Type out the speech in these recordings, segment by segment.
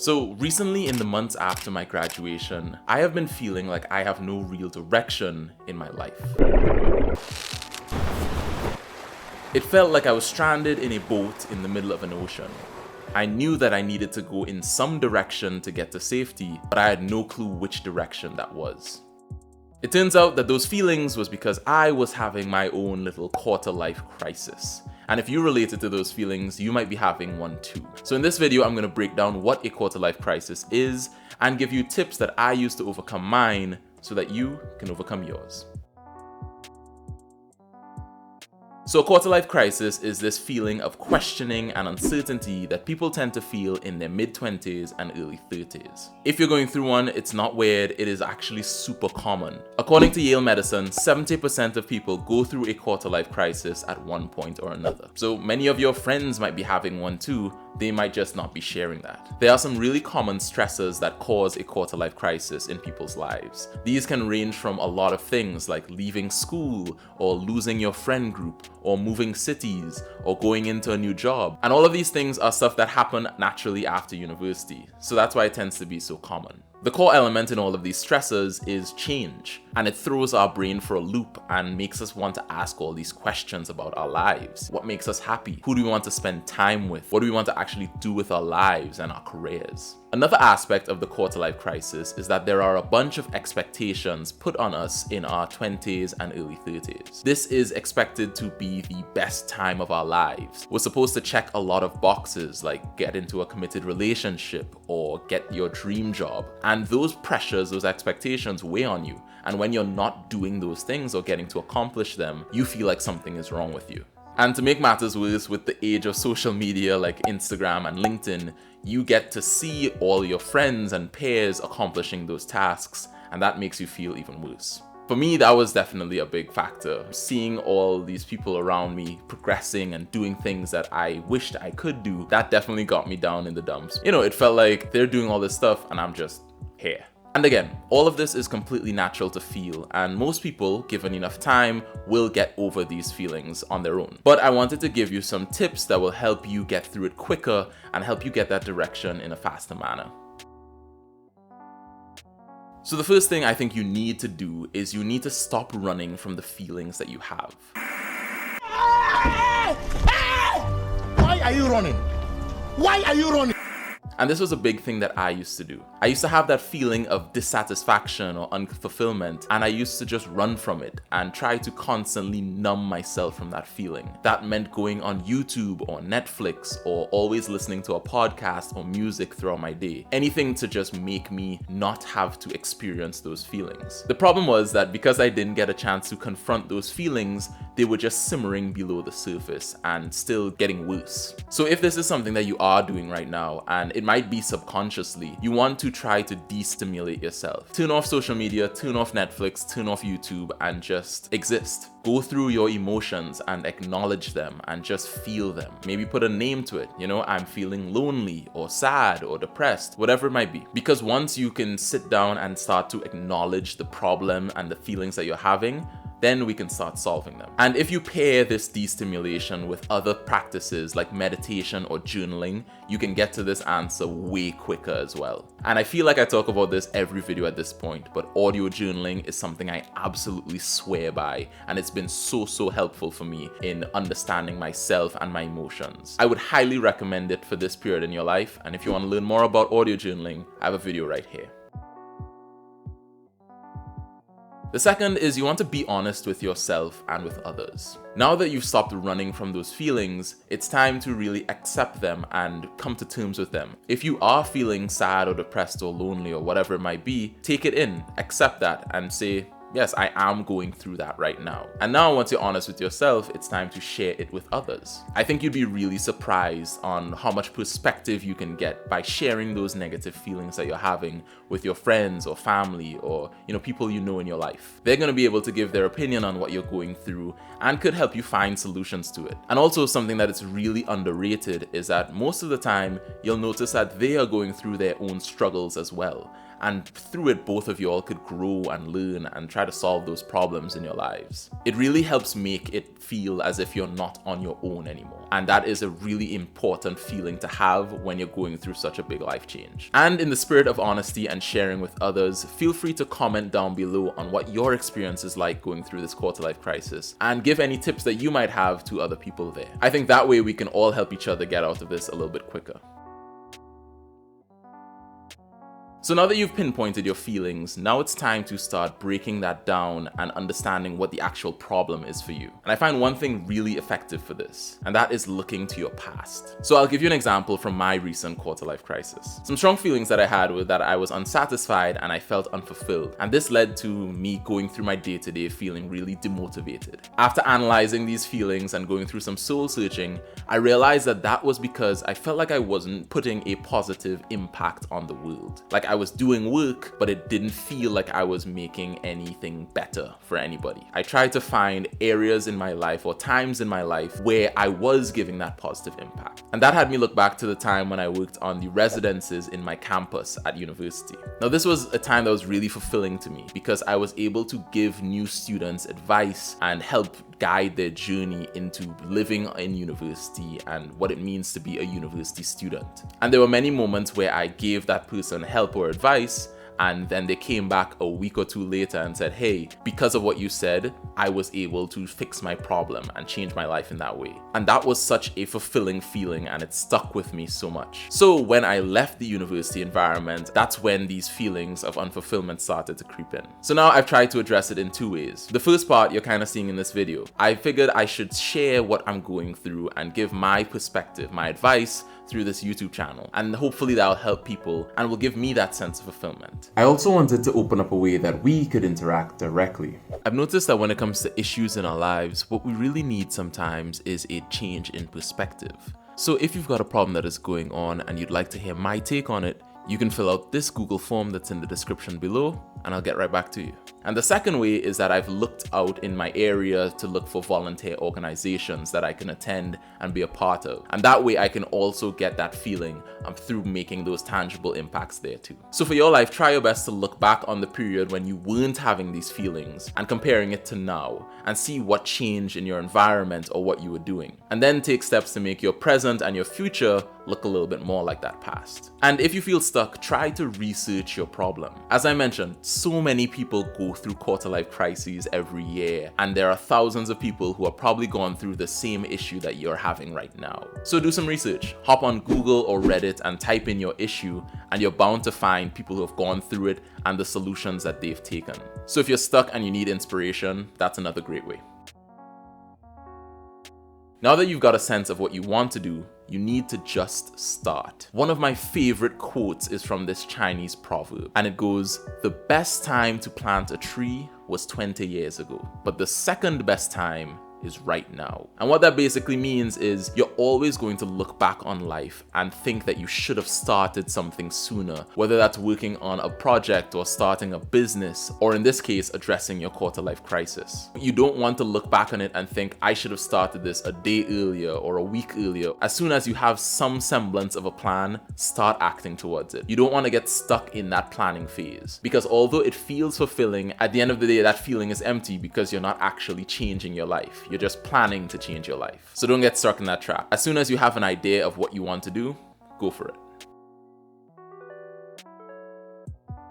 So recently, in the months after my graduation, I have been feeling like I have no real direction in my life. It felt like I was stranded in a boat in the middle of an ocean. I knew that I needed to go in some direction to get to safety, but I had no clue which direction that was. It turns out that those feelings was because I was having my own little quarter-life crisis. And if you related to those feelings, you might be having one too. So in this video, I'm going to break down what a quarter-life crisis is and give you tips that I use to overcome mine so that you can overcome yours. So a quarter-life crisis is this feeling of questioning and uncertainty that people tend to feel in their mid-20s and early 30s. If you're going through one, it's not weird, it is actually super common. According to Yale Medicine, 70% of people go through a quarter-life crisis at one point or another. So many of your friends might be having one too, they might just not be sharing that. There are some really common stressors that cause a quarter-life crisis in people's lives. These can range from a lot of things like leaving school, or losing your friend group, or moving cities, or going into a new job. And all of these things are stuff that happen naturally after university, so that's why it tends to be so common. The core element in all of these stressors is change, and it throws our brain for a loop and makes us want to ask all these questions about our lives. What makes us happy? Who do we want to spend time with? What do we want to actually do with our lives and our careers? Another aspect of the quarter-life crisis is that there are a bunch of expectations put on us in our 20s and early 30s. This is expected to be the best time of our lives. We're supposed to check a lot of boxes like get into a committed relationship or get your dream job. And those pressures, those expectations weigh on you. And when you're not doing those things or getting to accomplish them, you feel like something is wrong with you. And to make matters worse, with the age of social media like Instagram and LinkedIn, you get to see all your friends and peers accomplishing those tasks, and that makes you feel even worse. For me, that was definitely a big factor. Seeing all these people around me progressing and doing things that I wished I could do, that definitely got me down in the dumps. You know, it felt like they're doing all this stuff and I'm just here. And again, all of this is completely natural to feel, and most people, given enough time, will get over these feelings on their own. But I wanted to give you some tips that will help you get through it quicker and help you get that direction in a faster manner. So the first thing I think you need to do is you need to stop running from the feelings that you have. Why are you running? Why are you running? And this was a big thing that I used to do. I used to have that feeling of dissatisfaction or unfulfillment, and I used to just run from it and try to constantly numb myself from that feeling. That meant going on YouTube or Netflix or always listening to a podcast or music throughout my day. Anything to just make me not have to experience those feelings. The problem was that because I didn't get a chance to confront those feelings, they were just simmering below the surface and still getting worse. So if this is something that you are doing right now, and it might be subconsciously, you want to try to de-stimulate yourself. Turn off social media, turn off Netflix, turn off YouTube, and just exist. Go through your emotions and acknowledge them and just feel them. Maybe put a name to it. You know, I'm feeling lonely or sad or depressed, whatever it might be. Because once you can sit down and start to acknowledge the problem and the feelings that you're having, then we can start solving them. And if you pair this de-stimulation with other practices like meditation or journaling, you can get to this answer way quicker as well. And I feel like I talk about this every video at this point, but audio journaling is something I absolutely swear by, and it's been so helpful for me in understanding myself and my emotions. I would highly recommend it for this period in your life, and if you want to learn more about audio journaling, I have a video right here. The second is you want to be honest with yourself and with others. Now that you've stopped running from those feelings, it's time to really accept them and come to terms with them. If you are feeling sad or depressed or lonely or whatever it might be, take it in, accept that, and say, yes, I am going through that right now. And now once you're honest with yourself, it's time to share it with others. I think you'd be really surprised on how much perspective you can get by sharing those negative feelings that you're having with your friends or family or, people you know in your life. They're going to be able to give their opinion on what you're going through and could help you find solutions to it. And also something that is really underrated is that most of the time you'll notice that they are going through their own struggles as well. and through it, both of you all could grow and learn and try to solve those problems in your lives. It really helps make it feel as if you're not on your own anymore. And that is a really important feeling to have when you're going through such a big life change. And in the spirit of honesty and sharing with others, feel free to comment down below on what your experience is like going through this quarter-life crisis, and give any tips that you might have to other people there. I think that way we can all help each other get out of this a little bit quicker. So now that you've pinpointed your feelings, now it's time to start breaking that down and understanding what the actual problem is for you. And I find one thing really effective for this, and that is looking to your past. So I'll give you an example from my recent quarter-life crisis. Some strong feelings that I had were that I was unsatisfied and I felt unfulfilled, and this led to me going through my day-to-day feeling really demotivated. After analyzing these feelings and going through some soul searching, I realized that that was because I felt like I wasn't putting a positive impact on the world. Like I was doing work, but it didn't feel like I was making anything better for anybody. I tried to find areas in my life or times in my life where I was giving that positive impact. And that had me look back to the time when I worked on the residences in my campus at university. Now, this was a time that was really fulfilling to me because I was able to give new students advice and help guide their journey into living in university and what it means to be a university student. And there were many moments where I gave that person help or advice, and then they came back a week or two later and said, hey, because of what you said, I was able to fix my problem and change my life in that way. And that was such a fulfilling feeling, and it stuck with me so much. So when I left the university environment, that's when these feelings of unfulfillment started to creep in. So now I've tried to address it in two ways. The first part you're kind of seeing in this video. I figured I should share what I'm going through and give my perspective, my advice, through this YouTube channel, and hopefully that'll help people and will give me that sense of fulfillment. I also wanted to open up a way that we could interact directly. I've noticed that when it comes to issues in our lives, what we really need sometimes is a change in perspective. So if you've got a problem that is going on and you'd like to hear my take on it, you can fill out this Google form that's in the description below, and I'll get right back to you. And the second way is that I've looked out in my area to look for volunteer organizations that I can attend and be a part of. And that way I can also get that feeling through making those tangible impacts there too. So for your life, try your best to look back on the period when you weren't having these feelings and comparing it to now, and see what changed in your environment or what you were doing. And then take steps to make your present and your future look a little bit more like that past. And if you feel stuck, try to research your problem. As I mentioned, so many people go through quarter-life crises every year, and there are thousands of people who are probably gone through the same issue that you're having right now. So do some research. Hop on Google or Reddit and type in your issue, and you're bound to find people who have gone through it and the solutions that they've taken. So if you're stuck and you need inspiration, that's another great way. Now that you've got a sense of what you want to do, you need to just start. One of my favorite quotes is from this Chinese proverb, and it goes, "The best time to plant a tree was 20 years ago, but the second best time is right now." And what that basically means is you're always going to look back on life and think that you should have started something sooner, whether that's working on a project or starting a business, or in this case, addressing your quarter-life crisis. You don't want to look back on it and think, I should have started this a day earlier or a week earlier. As soon as you have some semblance of a plan, start acting towards it. You don't want to get stuck in that planning phase, because although it feels fulfilling, at the end of the day, that feeling is empty because you're not actually changing your life. You're just planning to change your life. So don't get stuck in that trap. As soon as you have an idea of what you want to do, go for it.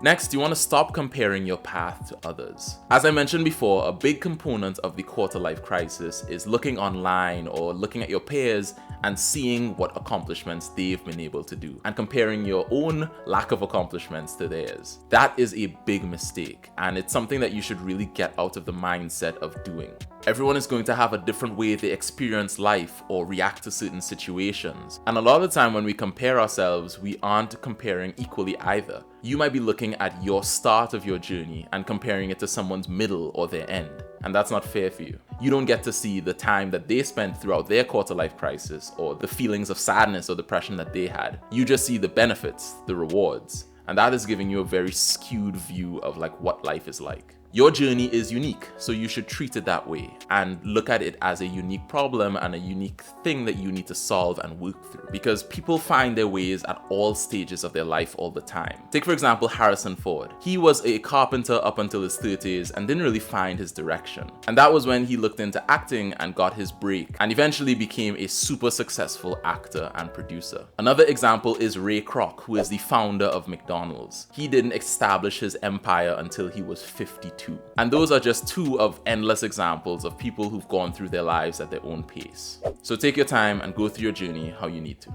Next, you want to stop comparing your path to others. As I mentioned before, a big component of the quarter-life crisis is looking online or looking at your peers and seeing what accomplishments they've been able to do and comparing your own lack of accomplishments to theirs. That is a big mistake, and it's something that you should really get out of the mindset of doing. Everyone is going to have a different way they experience life or react to certain situations. And a lot of the time when we compare ourselves, we aren't comparing equally either. You might be looking at your start of your journey and comparing it to someone's middle or their end. And that's not fair for you. You don't get to see the time that they spent throughout their quarter-life crisis or the feelings of sadness or depression that they had. You just see the benefits, the rewards. And that is giving you a very skewed view of like what life is like. Your journey is unique, so you should treat it that way and look at it as a unique problem and a unique thing that you need to solve and work through. Because people find their ways at all stages of their life all the time. Take for example Harrison Ford. He was a carpenter up until his 30s and didn't really find his direction. And that was when he looked into acting and got his break and eventually became a super successful actor and producer. Another example is Ray Kroc, who is the founder of McDonald's. He didn't establish his empire until he was 52. And those are just two of endless examples of people who've gone through their lives at their own pace. So take your time and go through your journey how you need to.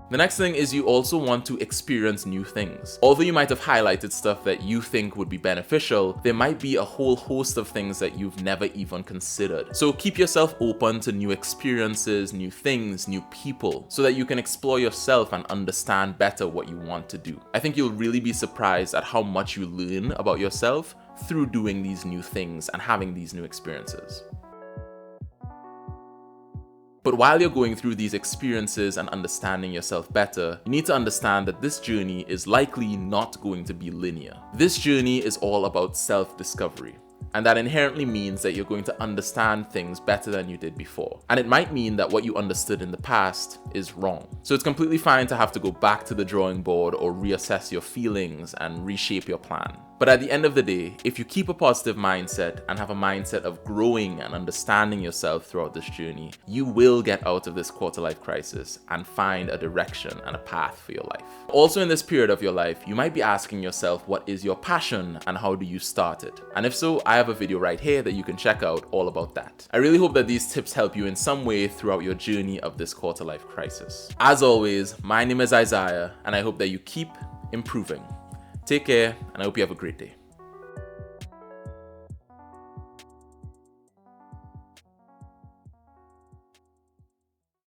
The next thing is you also want to experience new things. Although you might have highlighted stuff that you think would be beneficial, there might be a whole host of things that you've never even considered. So keep yourself open to new experiences, new things, new people, so that you can explore yourself and understand better what you want to do. I think you'll really be surprised at how much you learn about yourself through doing these new things and having these new experiences. But while you're going through these experiences and understanding yourself better, you need to understand that this journey is likely not going to be linear. This journey is all about self-discovery. And that inherently means that you're going to understand things better than you did before. And it might mean that what you understood in the past is wrong. So it's completely fine to have to go back to the drawing board or reassess your feelings and reshape your plan. But at the end of the day, if you keep a positive mindset and have a mindset of growing and understanding yourself throughout this journey, you will get out of this quarter-life crisis and find a direction and a path for your life. Also in this period of your life, you might be asking yourself, what is your passion and how do you start it? And if so, I have a video right here that you can check out all about that. I really hope that these tips help you in some way throughout your journey of this quarter-life crisis. As always, my name is Isaiah, and I hope that you keep improving. Take care, and I hope you have a great day.